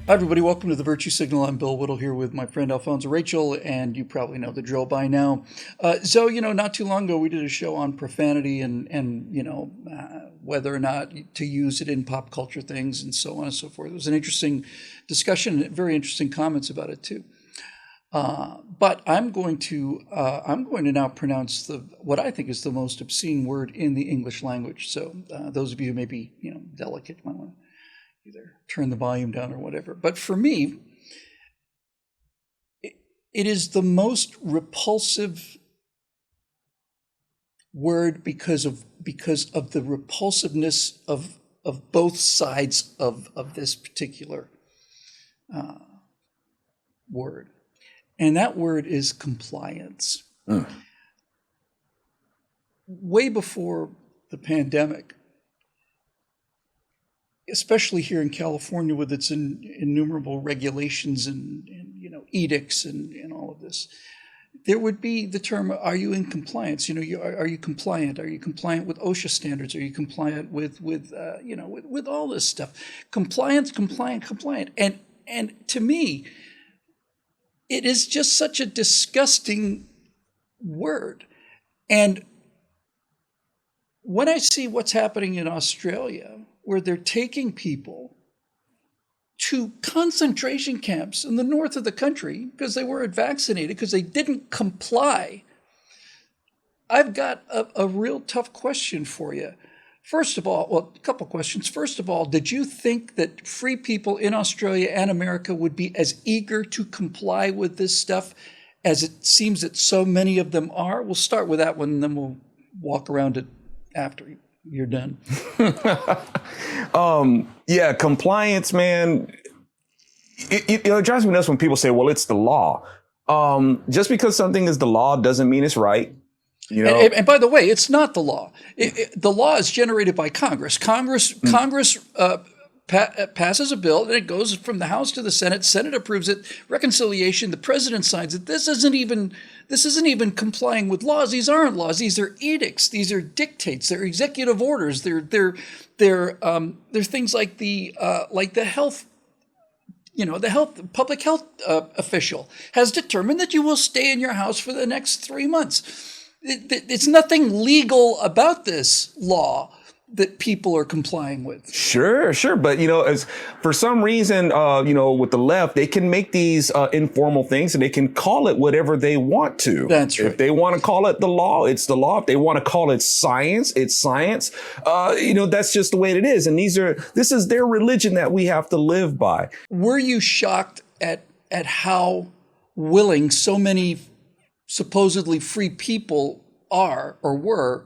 Hi, everybody. Welcome to the Virtue Signal. I'm Bill Whittle here with my friend Alfonso Rachel, and you probably know the drill by now. So, not too long ago, we did a show on profanity and whether or not to use it in pop culture things and so on and so forth. It was an interesting discussion and very interesting comments about it, too. But I'm going to now pronounce what I think is the most obscene word in the English language. So those of you who may be, delicate might want to either turn the volume down or whatever. But for me, it is the most repulsive word because of the repulsiveness of both sides of this particular word. And that word is compliance. Way before the pandemic, especially here in California with its innumerable regulations and edicts and all of this, there would be the term, are you in compliance? Are you compliant? Are you compliant with OSHA standards? Are you compliant with all this stuff? Compliance. And to me, it is just such a disgusting word. And when I see what's happening in Australia, where they're taking people to concentration camps in the north of the country because they weren't vaccinated, because they didn't comply, I've got a real tough question for you. First of all, a couple questions. First of all, did you think that free people in Australia and America would be as eager to comply with this stuff as it seems that so many of them are? We'll start with that one, and then we'll walk around it after you're done. Yeah, compliance, man. It drives me nuts when people say, well, it's the law. Just because something is the law doesn't mean it's right. And by the way, it's not the law. The law is generated by Congress. Congress passes a bill, and it goes from the House to the Senate. Senate approves it. Reconciliation. The president signs it. This isn't even complying with laws. These aren't laws. These are edicts. These are dictates. They're executive orders. They're things like the health. The public health official has determined that you will stay in your house for the next 3 months. It's nothing legal about this law that people are complying with. Sure. But, as for some reason, with the left, they can make these informal things and they can call it whatever they want to. That's right. If they want to call it the law, it's the law. If they want to call it science, it's science. That's just the way it is. And this is their religion that we have to live by. Were you shocked at how willing so many supposedly free people are or were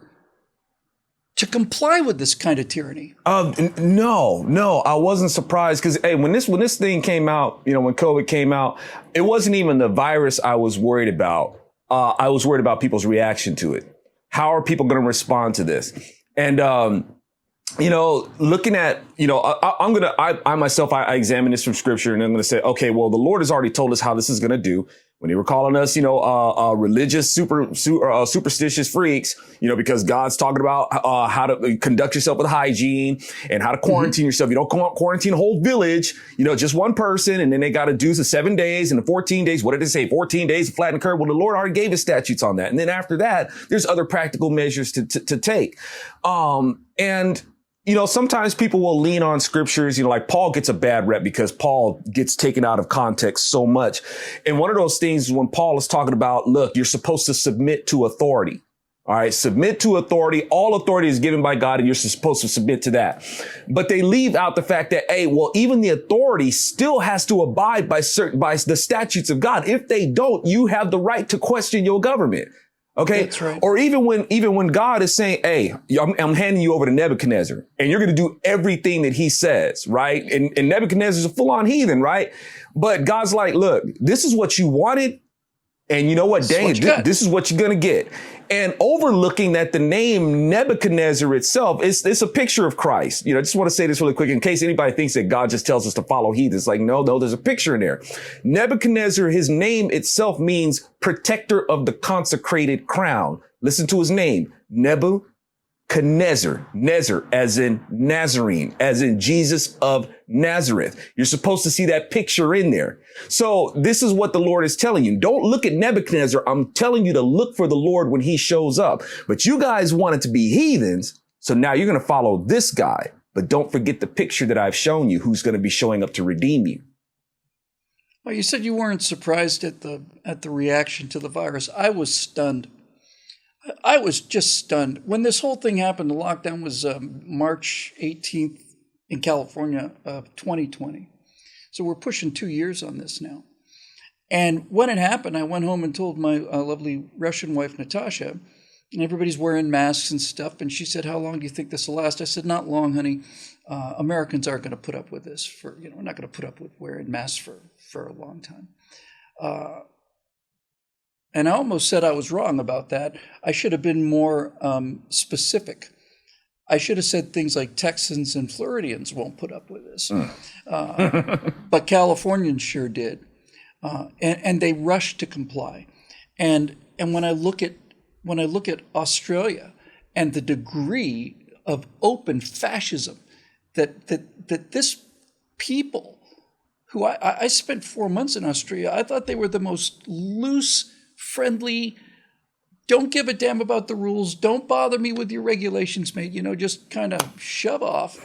to comply with this kind of tyranny? No, I wasn't surprised because, hey, when this thing came out, when COVID came out, it wasn't even the virus I was worried about. I was worried about people's reaction to it. How are people going to respond to this? And, looking at, I myself examine this from scripture, and I'm going to say, okay, well, the Lord has already told us how this is going to do. When they were calling us, religious, superstitious freaks, because God's talking about how to conduct yourself with hygiene and how to quarantine yourself. You don't quarantine a whole village, just one person. And then they got to do the 7 days and the 14 days. What did they say? 14 days to flatten the curve. Well, the Lord already gave us statutes on that. And then after that, there's other practical measures to take. Sometimes people will lean on scriptures, like Paul gets a bad rep because Paul gets taken out of context so much. And one of those things is when Paul is talking about, look, you're supposed to submit to authority. All right. Submit to authority. All authority is given by God, and you're supposed to submit to that. But they leave out the fact that, even the authority still has to abide by the statutes of God. If they don't, you have the right to question your government. Okay. That's right. Or even when God is saying, hey, I'm handing you over to Nebuchadnezzar and you're going to do everything that he says. Right. And Nebuchadnezzar's a full on heathen. Right. But God's like, look, this is what you wanted. And you know what? Dang what it, you got. this is what you're going to get. And overlooking that the name Nebuchadnezzar itself it's a picture of Christ. I just want to say this really quick in case anybody thinks that God just tells us to follow heathens. Like, no, there's a picture in there. Nebuchadnezzar, his name itself means protector of the consecrated crown. Listen to his name, Nebuchadnezzar, Nezer, as in Nazarene, as in Jesus of Nazareth. You're supposed to see that picture in there. So this is what the Lord is telling you. Don't look at Nebuchadnezzar. I'm telling you to look for the Lord when he shows up. But you guys wanted to be heathens. So now you're going to follow this guy. But don't forget the picture that I've shown you, who's going to be showing up to redeem you. Well, you said you weren't surprised at the reaction to the virus. I was stunned. I was just stunned. When this whole thing happened, the lockdown was March 18th in California of 2020. So we're pushing 2 years on this now. And when it happened, I went home and told my lovely Russian wife, Natasha, and everybody's wearing masks and stuff. And she said, how long do you think this will last? I said, not long, honey. Americans aren't going to put up with this we're not going to put up with wearing masks for a long time. And I almost said I was wrong about that. I should have been more specific. I should have said things like Texans and Floridians won't put up with this. But Californians sure did. And they rushed to comply. And when I look at Australia and the degree of open fascism that this people who I spent 4 months in Australia, I thought they were the most loose, friendly, don't give a damn about the rules, don't bother me with your regulations, mate, just kind of shove off.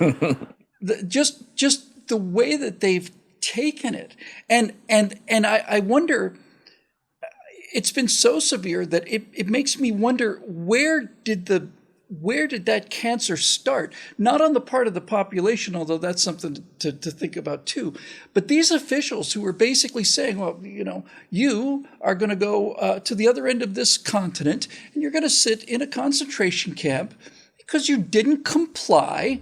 just the way that they've taken it. And I wonder, it's been so severe that it makes me wonder, where did that cancer start? Not on the part of the population, although that's something to think about too. But these officials who are basically saying, well, you are going to go to the other end of this continent and you're going to sit in a concentration camp because you didn't comply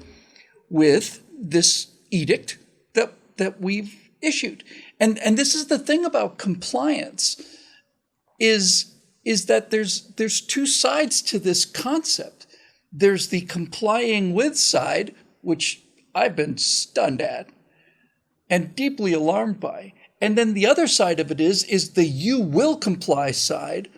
with this edict that we've issued. And this is the thing about compliance is that there's two sides to this concept. There's the complying with side, which I've been stunned at and deeply alarmed by. And then the other side of it is the you will comply side,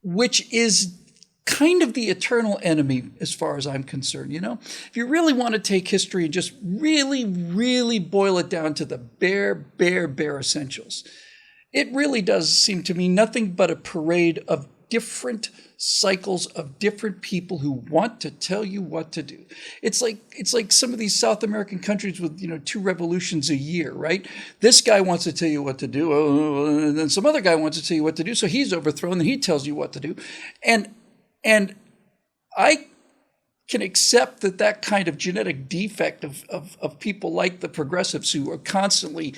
which is kind of the eternal enemy as far as I'm concerned. If you really want to take history and just really, really boil it down to the bare essentials, it really does seem to me nothing but a parade of different cycles of different people who want to tell you what to do. It's like some of these South American countries with 2 revolutions a year, right? This guy wants to tell you what to do, and then some other guy wants to tell you what to do, so he's overthrown, and he tells you what to do. And I can accept that kind of genetic defect of people like the progressives who are constantly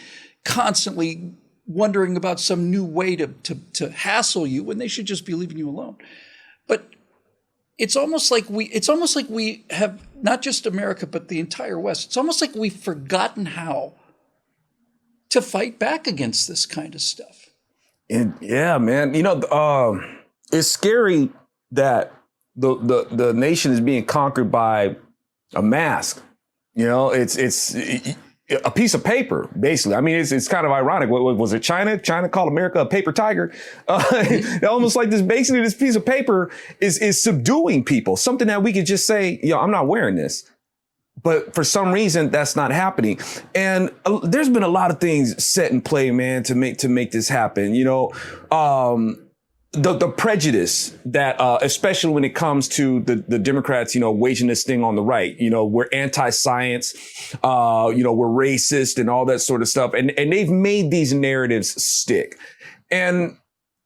wondering about some new way to hassle you when they should just be leaving you alone. But it's almost like we have, not just America, but the entire West, it's almost like we've forgotten how to fight back against this kind of stuff. And yeah, man, it's scary that the nation is being conquered by a mask. It's a piece of paper, basically. I mean, it's kind of ironic. What was it? China called America a paper tiger. Almost like this piece of paper is subduing people. Something that we could just say, I'm not wearing this. But for some reason, that's not happening. And there's been a lot of things set in play, man, to make this happen. The prejudice that, especially when it comes to the Democrats, waging this thing on the right, we're anti-science, we're racist and all that sort of stuff. And they've made these narratives stick. And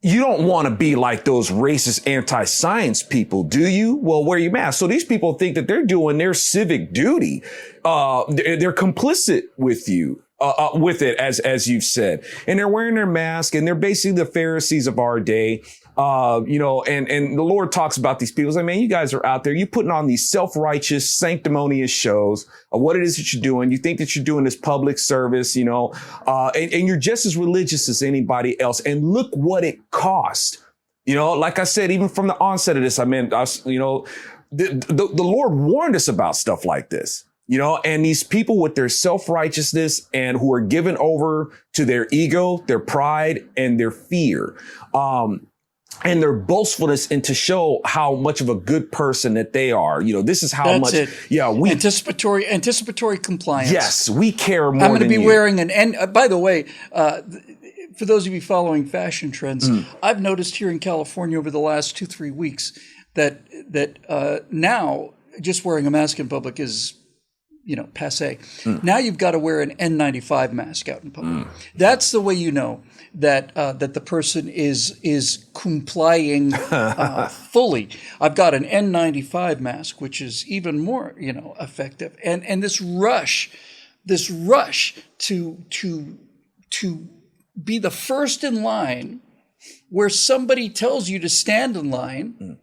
you don't want to be like those racist anti-science people, do you? Well, wear your mask. So these people think that they're doing their civic duty. They're complicit with you. With it, as you've said, and they're wearing their mask, and they're basically the Pharisees of our day. And the Lord talks about these people. He's like, man, you guys are out there. You're putting on these self-righteous, sanctimonious shows of what it is that you're doing. You think that you're doing this public service, and you're just as religious as anybody else. And look what it cost. Like I said, even from the onset of this, the Lord warned us about stuff like this. And these people with their self-righteousness and who are given over to their ego, their pride, and their fear, and their boastfulness, and to show how much of a good person that they are. This is how That's much. It. Yeah, we anticipatory compliance. Yes, we care more. I'm going to be you. wearing by the way, for those of you following fashion trends, I've noticed here in California over the last 2-3 weeks that now just wearing a mask in public is, passe. Now you've got to wear an N95 mask out in public. That's the way you know that the person is complying fully. I've got an N95 mask, which is even more, effective. And this rush to be the first in line where somebody tells you to stand in line.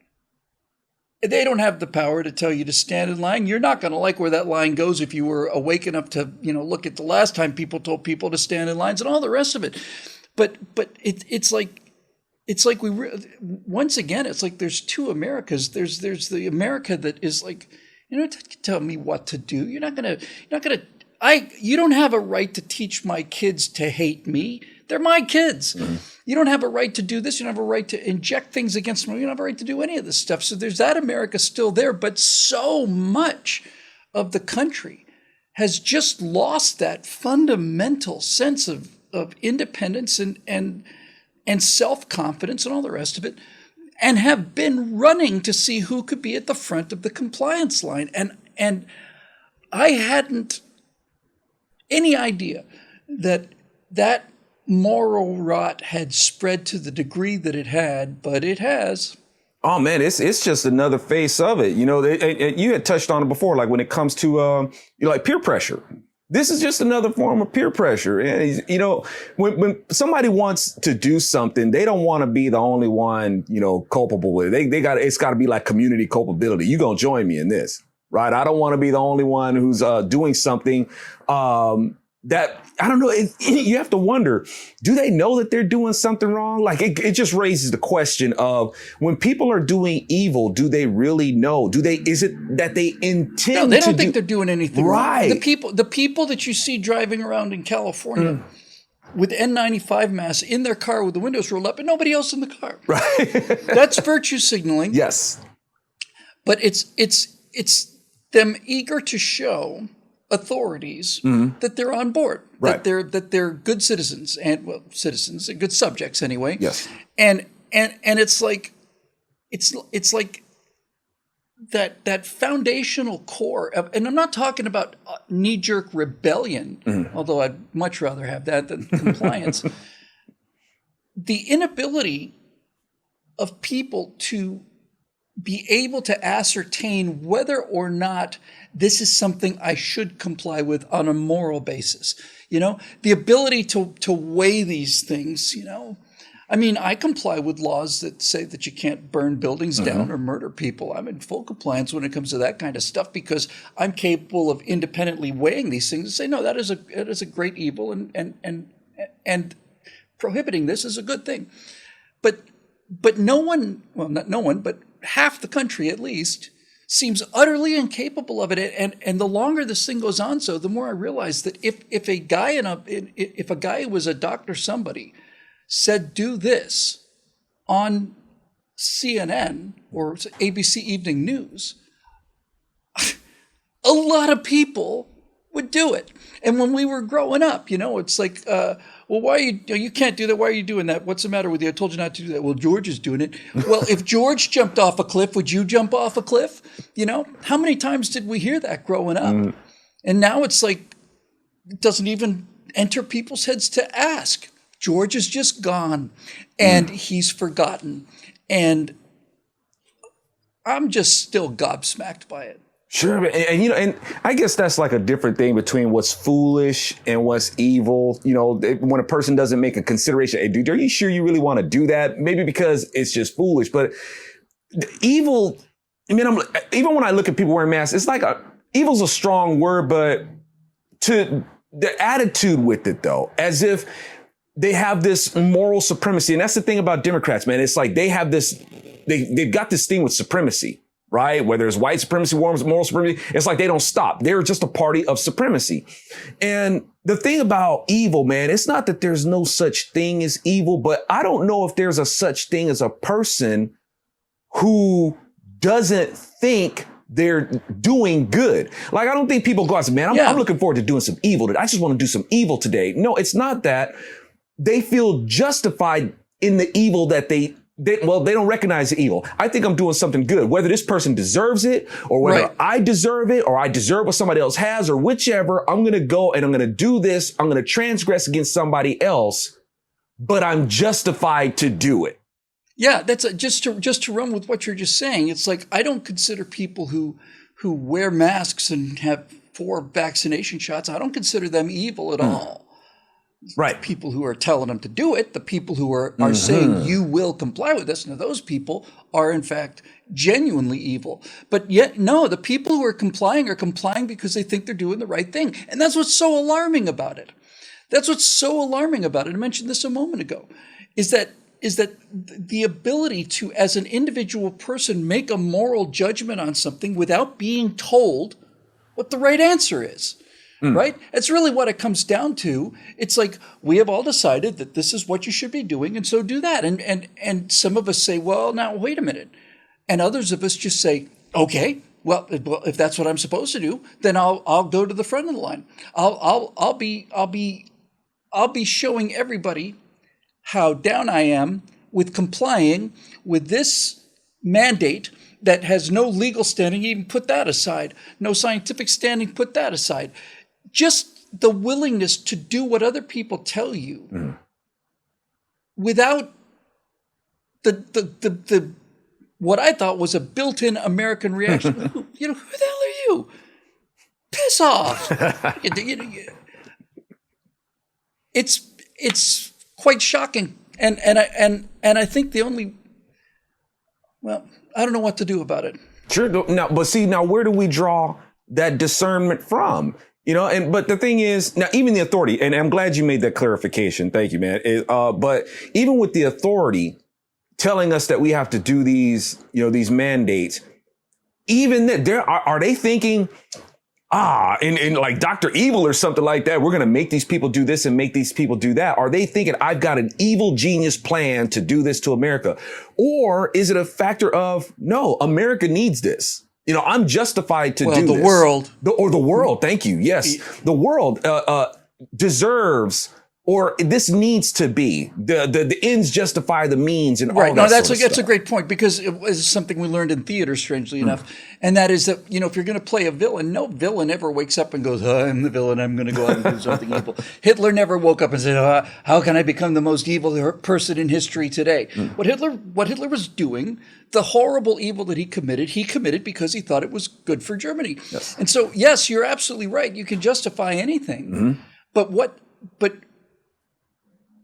They don't have the power to tell you to stand in line. You're not going to like where that line goes if you were awake enough to, look at the last time people told people to stand in lines and all the rest of it. But it's like once again, it's like there's two Americas. There's the America that is like, tell me what to do. You don't have a right to teach my kids to hate me. They're my kids. You don't have a right to do this. You don't have a right to inject things against them. You don't have a right to do any of this stuff. So there's that America still there. But so much of the country has just lost that fundamental sense of independence and self-confidence and all the rest of it, and have been running to see who could be at the front of the compliance line. And I hadn't any idea that moral rot had spread to the degree that it had, but it has. Oh man, it's just another face of it. You had touched on it before, like when it comes to like peer pressure. This is just another form of peer pressure. And when somebody wants to do something, they don't want to be the only one, culpable with it. It's got to be like community culpability. You gonna join me in this, right? I don't want to be the only one who's doing something that, I don't know, you have to wonder, do they know that they're doing something wrong? Like it just raises the question of, when people are doing evil, do they really know? Is it that they intend No, they don't think they're doing anything right. wrong. The people that you see driving around in California with N95 masks in their car with the windows rolled up and nobody else in the car. Right. That's virtue signaling. Yes. But it's them eager to show authorities that they're on board, right. that they're good citizens and good subjects anyway. Yes. And it's like that foundational core of, and I'm not talking about knee-jerk rebellion, although I'd much rather have that than compliance. The inability of people to be able to ascertain whether or not this is something I should comply with on a moral basis. The ability to weigh these things, I mean, I comply with laws that say that you can't burn buildings down or murder people. I'm in full compliance when it comes to that kind of stuff because I'm capable of independently weighing these things and say, no, that is a great evil and prohibiting this is a good thing. But no one, well, not no one, but half the country at least seems utterly incapable of it. And the longer this thing goes on, so the more I realize that if a guy who was a doctor somebody said do this on CNN or ABC Evening News, a lot of people would do it. And when we were growing up, it's like, well, why are you can't do that. Why are you doing that? What's the matter with you? I told you not to do that. Well, George is doing it. Well, if George jumped off a cliff, would you jump off a cliff? How many times did we hear that growing up? And now it's like, it doesn't even enter people's heads to ask. George is just gone and he's forgotten. And I'm just still gobsmacked by it. Sure, and I guess that's like a different thing between what's foolish and what's evil. When a person doesn't make a consideration, hey, dude, are you sure you really want to do that? Maybe because it's just foolish, but the evil. I mean, even when I look at people wearing masks, it's like evil's a strong word, but to the attitude with it, though, as if they have this moral supremacy, and that's the thing about Democrats, man. It's like they have this, they've got this thing with supremacy. Right? Whether it's white supremacy, moral supremacy, it's like they don't stop. They're just a party of supremacy. And the thing about evil, man, it's not that there's no such thing as evil, but I don't know if there's a such thing as a person who doesn't think they're doing good. Like, I don't think people go out and say, man, I'm looking forward to doing some evil today. I just want to do some evil today. No, it's not that. They feel justified in the evil that they don't recognize the evil. I think I'm doing something good, whether this person deserves it or whether I deserve it or I deserve what somebody else has or whichever. I'm going to go and I'm going to do this. I'm going to transgress against somebody else, but I'm justified to do it. Yeah, that's just to run with what you're just saying. It's like, I don't consider people who wear masks and have 4 vaccination shots, I don't consider them evil at all. Right. The people who are telling them to do it, the people who are saying you will comply with this. Now, those people are, in fact, genuinely evil. But yet, no, the people who are complying because they think they're doing the right thing. And that's what's so alarming about it. That's what's so alarming about it. I mentioned this a moment ago, is that the ability to, as an individual person, make a moral judgment on something without being told what the right answer is. Right? It's really what it comes down to. It's like, we have all decided that this is what you should be doing, and so do that. And some of us say, well, now wait a minute. And others of us just say, okay, well, if that's what I'm supposed to do, then I'll go to the front of the line. I'll be showing everybody how down I am with complying with this mandate that has no legal standing. Even put that aside. No scientific standing. Put that aside. Just the willingness to do what other people tell you without the what I thought was a built-in American reaction. Who the hell are you? Piss off. It's quite shocking. And I think the only, I don't know what to do about it. Sure. Now, where do we draw that discernment from? But the thing is, now, even the authority, and I'm glad you made that clarification. Thank you, man. But even with the authority telling us that we have to do these mandates, even that are they thinking, in like Dr. Evil or something like that, we're going to make these people do this and make these people do that? Are they thinking, I've got an evil genius plan to do this to America? Or is it a factor of, no, America needs this? I'm justified to do this. The world. Thank you. Yes. The world deserves, or this needs to be. The ends justify the means and all that. Right. No, that's a great point, because it was something we learned in theater, strangely enough. And that is that, if you're going to play a villain, no villain ever wakes up and goes, I'm the villain, I'm going to go out and do something evil. Hitler never woke up and said, how can I become the most evil person in history today? What Hitler was doing, the horrible evil that he committed because he thought it was good for Germany. Yes. And so, yes, you're absolutely right. You can justify anything.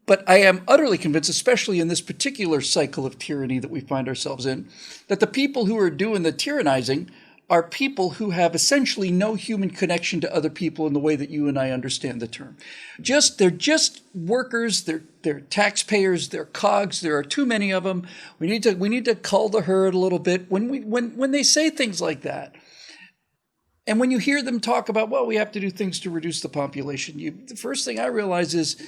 But I am utterly convinced, especially in this particular cycle of tyranny that we find ourselves in, that the people who are doing the tyrannizing are people who have essentially no human connection to other people in the way that you and I understand the term. They're just workers, they're taxpayers, they're cogs, there are too many of them. We need to cull the herd a little bit. When they say things like that, and when you hear them talk about, well, we have to do things to reduce the population, the first thing I realize is,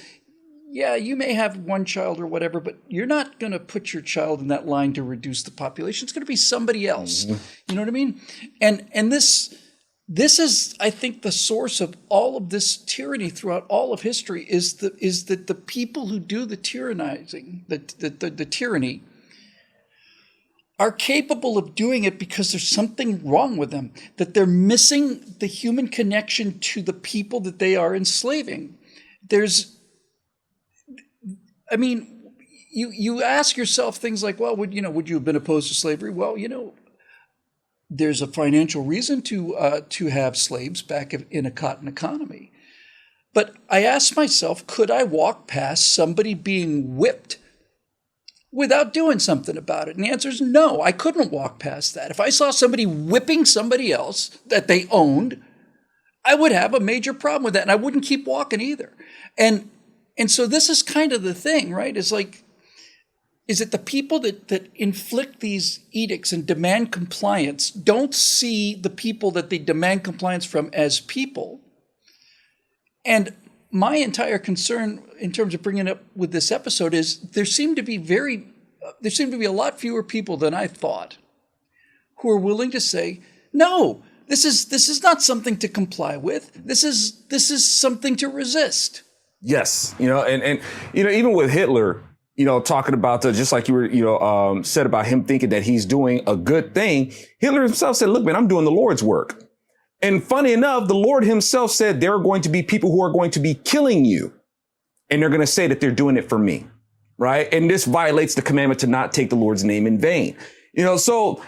yeah, you may have one child or whatever, but you're not going to put your child in that line to reduce the population. It's going to be somebody else. You know what I mean? And this is, I think, the source of all of this tyranny throughout all of history is that the people who do the tyrannizing, the tyranny, are capable of doing it because there's something wrong with them, that they're missing the human connection to the people that they are enslaving. You ask yourself things like, well, would you have been opposed to slavery? Well, there's a financial reason to have slaves back in a cotton economy. But I asked myself, could I walk past somebody being whipped without doing something about it? And the answer is no, I couldn't walk past that. If I saw somebody whipping somebody else that they owned, I would have a major problem with that, and I wouldn't keep walking either. And so this is kind of the thing, right? It's like, is it the people that inflict these edicts and demand compliance don't see the people that they demand compliance from as people? And my entire concern in terms of bringing it up with this episode is there seem to be a lot fewer people than I thought who are willing to say, no, this is not something to comply with. This is something to resist. Yes. And even with Hitler, talking about just like you were, said about him thinking that he's doing a good thing. Hitler himself said, look, man, I'm doing the Lord's work. And funny enough, the Lord himself said there are going to be people who are going to be killing you. And they're going to say that they're doing it for me. Right. And this violates the commandment to not take the Lord's name in vain. So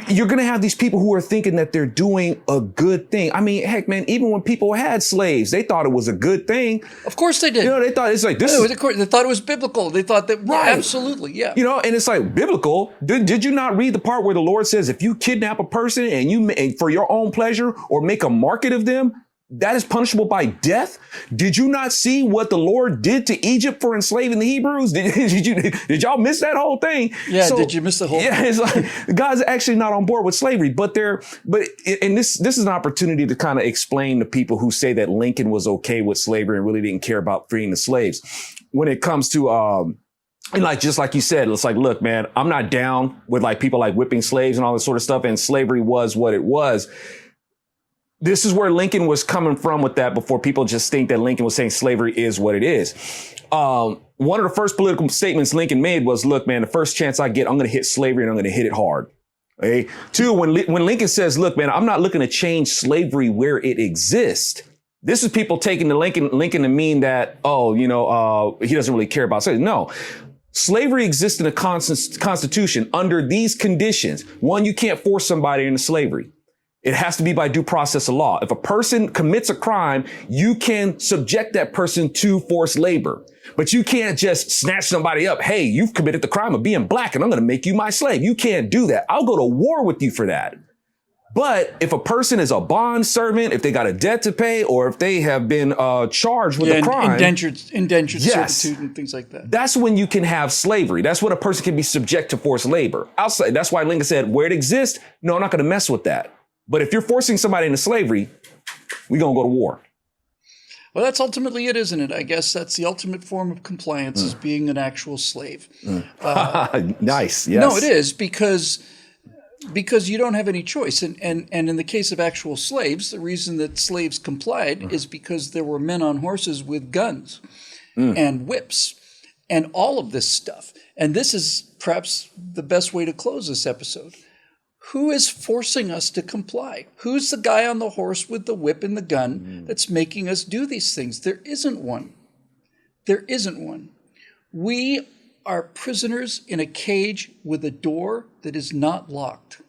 you're going to have these people who are thinking that they're doing a good thing. I mean, heck, man, even when people had slaves, they thought it was a good thing. Of course they did. They thought it's like this. They thought it was biblical. They thought that, right. Absolutely, yeah. And it's like biblical. Did you not read the part where the Lord says, if you kidnap a person and for your own pleasure or make a market of them, that is punishable by death? Did you not see what the Lord did to Egypt for enslaving the Hebrews? Did y'all miss that whole thing? Yeah, did you miss the whole thing? Yeah, it's like God's actually not on board with slavery, but this is an opportunity to kind of explain to people who say that Lincoln was okay with slavery and really didn't care about freeing the slaves. When it comes to and just like you said, it's like, look, man, I'm not down with like people like whipping slaves and all this sort of stuff, and slavery was what it was. This is where Lincoln was coming from with that before people just think that Lincoln was saying slavery is what it is. One of the first political statements Lincoln made was, look, man, the first chance I get, I'm going to hit slavery and I'm going to hit it hard. Okay. Two, when Lincoln says, look, man, I'm not looking to change slavery where it exists. This is people taking the Lincoln to mean that, he doesn't really care about slavery. No. Slavery exists in a constitution under these conditions. One, you can't force somebody into slavery. It has to be by due process of law. If a person commits a crime, you can subject that person to forced labor. But you can't just snatch somebody up. Hey, you've committed the crime of being black and I'm going to make you my slave. You can't do that. I'll go to war with you for that. But if a person is a bond servant, if they got a debt to pay, or if they have been charged with a crime. Indentured servitude and things like that. That's when you can have slavery. That's when a person can be subject to forced labor. That's why Lincoln said, where it exists, no, I'm not going to mess with that. But if you're forcing somebody into slavery, we're going to go to war. Well, that's ultimately it, isn't it? I guess that's the ultimate form of compliance is being an actual slave. Nice. Yes. No, it is because you don't have any choice. And in the case of actual slaves, the reason that slaves complied is because there were men on horses with guns and whips and all of this stuff. And this is perhaps the best way to close this episode. Who is forcing us to comply? Who's the guy on the horse with the whip and the gun that's making us do these things? There isn't one. There isn't one. We are prisoners in a cage with a door that is not locked.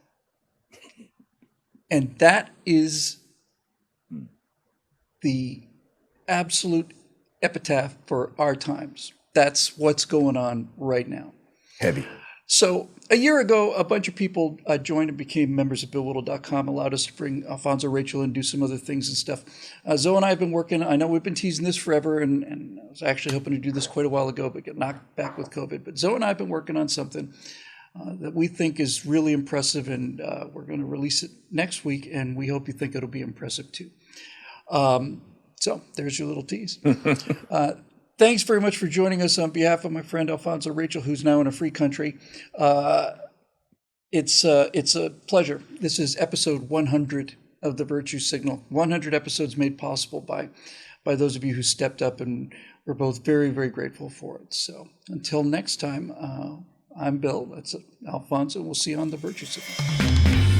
And that is the absolute epitaph for our times. That's what's going on right now. Heavy. So a year ago, a bunch of people joined and became members of BillWhittle.com, allowed us to bring Alfonso, Rachel, and do some other things and stuff. Zoe and I have been working. I know we've been teasing this forever, and I was actually hoping to do this quite a while ago, but got knocked back with COVID. But Zoe and I have been working on something that we think is really impressive, and we're going to release it next week, and we hope you think it'll be impressive too. So there's your little tease. Thanks very much for joining us on behalf of my friend Alfonso Rachel, who's now in a free country. It's a pleasure. This is episode 100 of The Virtue Signal. 100 episodes made possible by those of you who stepped up, and we're both very, very grateful for it. So until next time, I'm Bill. That's Alfonso. We'll see you on The Virtue Signal.